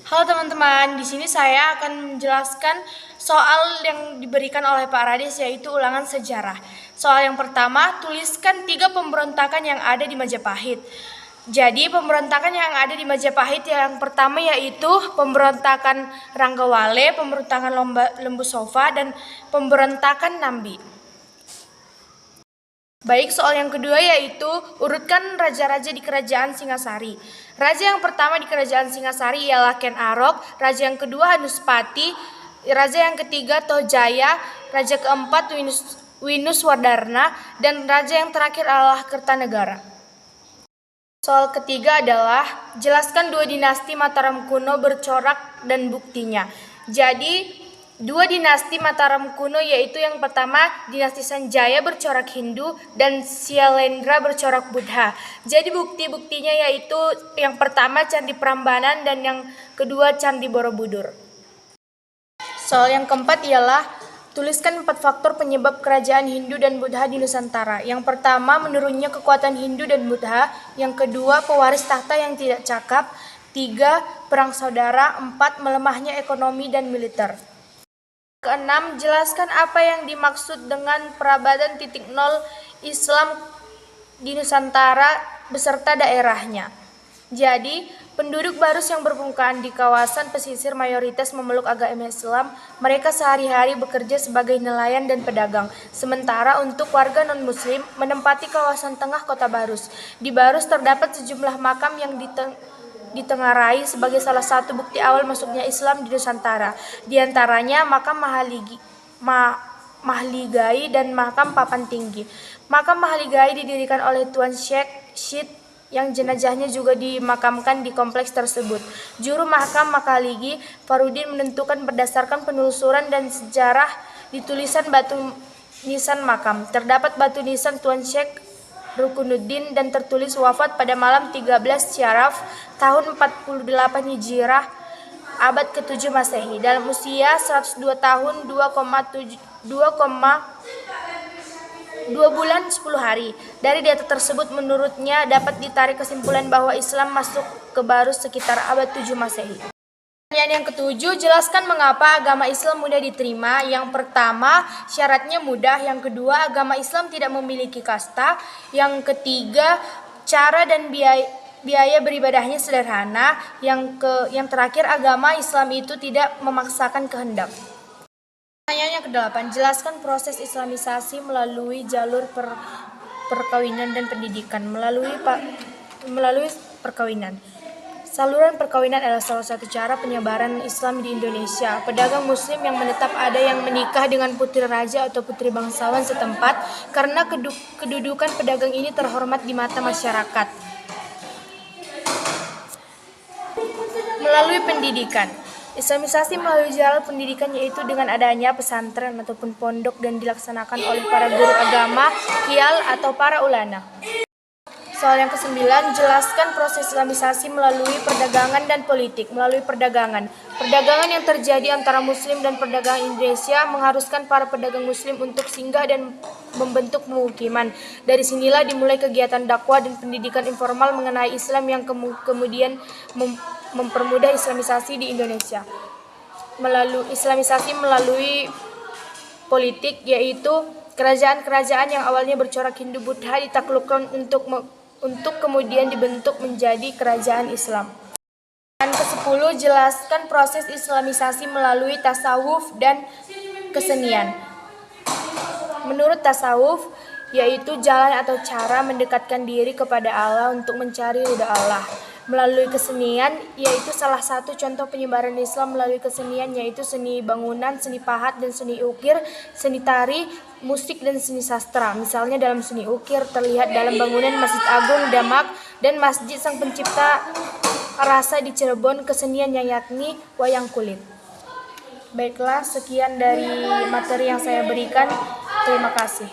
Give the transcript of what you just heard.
Halo teman-teman, di sini saya akan menjelaskan soal yang diberikan oleh Pak Rades, yaitu ulangan sejarah. Soal yang pertama, tuliskan 3 pemberontakan yang ada di Majapahit. Jadi pemberontakan yang ada di Majapahit yang pertama yaitu pemberontakan Ranggawale, pemberontakan Lembu Sofa, dan pemberontakan Nambi. Baik, soal yang kedua yaitu urutkan raja-raja di kerajaan Singasari. Raja yang pertama di kerajaan Singasari ialah Ken Arok, raja yang kedua Hanuspati, raja yang ketiga Tohjaya, raja keempat Winuswardarna, dan raja yang terakhir adalah Kertanegara. Soal ketiga adalah jelaskan 2 dinasti Mataram kuno bercorak dan buktinya. Jadi 2 dinasti Mataram kuno yaitu yang pertama dinasti Sanjaya bercorak Hindu dan Syailendra bercorak Buddha. Jadi bukti-buktinya yaitu yang pertama Candi Prambanan dan yang kedua Candi Borobudur. Soal yang keempat ialah tuliskan 4 faktor penyebab kerajaan Hindu dan Buddha di Nusantara. Yang pertama menurunnya kekuatan Hindu dan Buddha, yang kedua pewaris tahta yang tidak cakap, 3 perang saudara, 4 melemahnya ekonomi dan militer. Keenam, jelaskan apa yang dimaksud dengan perabatan 0.0 Islam di Nusantara beserta daerahnya. Jadi, penduduk Barus yang bermukaan di kawasan pesisir mayoritas memeluk agama Islam. Mereka sehari-hari bekerja sebagai nelayan dan pedagang. Sementara untuk warga non-muslim menempati kawasan tengah kota Barus. Di Barus terdapat sejumlah makam yang ditengarai sebagai salah satu bukti awal masuknya Islam di Nusantara. Di antaranya makam Mahligai dan makam Papan Tinggi. Makam Mahligai didirikan oleh Tuan Sheikh Syed yang jenazahnya juga dimakamkan di kompleks tersebut. Juru makam Makaligi Farudin menentukan berdasarkan penelusuran dan sejarah di tulisan batu nisan makam. Terdapat batu nisan Tuan Sheikh Rukunuddin dan tertulis wafat pada malam 13 Syaraf tahun 48 Hijriah abad ke-7 Masehi dalam usia 102 tahun 2 bulan 10 hari. Dari data tersebut menurutnya dapat ditarik kesimpulan bahwa Islam masuk ke Barus sekitar abad 7 Masehi. Pertanyaan yang ketujuh, jelaskan mengapa agama Islam mudah diterima. Yang pertama, syaratnya mudah. Yang kedua, agama Islam tidak memiliki kasta. Yang ketiga, cara dan biaya beribadahnya sederhana. Yang terakhir, agama Islam itu tidak memaksakan kehendak. Pertanyaan yang kedelapan, jelaskan proses islamisasi melalui jalur perkawinan dan pendidikan. Melalui perkawinan. Saluran perkawinan adalah salah satu cara penyebaran Islam di Indonesia. Pedagang muslim yang menetap ada yang menikah dengan putri raja atau putri bangsawan setempat karena kedudukan pedagang ini terhormat di mata masyarakat. Melalui pendidikan. Islamisasi melalui jalur pendidikan yaitu dengan adanya pesantren ataupun pondok dan dilaksanakan oleh para guru agama, kial atau para ulama. Soal yang ke-9, jelaskan proses islamisasi melalui perdagangan dan politik. Melalui perdagangan. Perdagangan yang terjadi antara muslim dan perdagangan Indonesia mengharuskan para pedagang muslim untuk singgah dan membentuk pemukiman. Dari sinilah dimulai kegiatan dakwah dan pendidikan informal mengenai Islam yang kemudian mempermudah islamisasi di Indonesia. Islamisasi melalui politik yaitu kerajaan-kerajaan yang awalnya bercorak Hindu Buddha ditaklukkan untuk kemudian dibentuk menjadi kerajaan Islam. Dan ke-10, jelaskan proses islamisasi melalui tasawuf dan kesenian. Menurut tasawuf, yaitu jalan atau cara mendekatkan diri kepada Allah untuk mencari ridha Allah. Melalui kesenian, yaitu salah satu contoh penyebaran Islam melalui kesenian yaitu seni bangunan, seni pahat dan seni ukir, seni tari, musik dan seni sastra. Misalnya dalam seni ukir terlihat dalam bangunan Masjid Agung Demak dan Masjid Sang Pencipta Rasa di Cirebon kesenian yang yakni wayang kulit. Baiklah, sekian dari materi yang saya berikan. Terima kasih.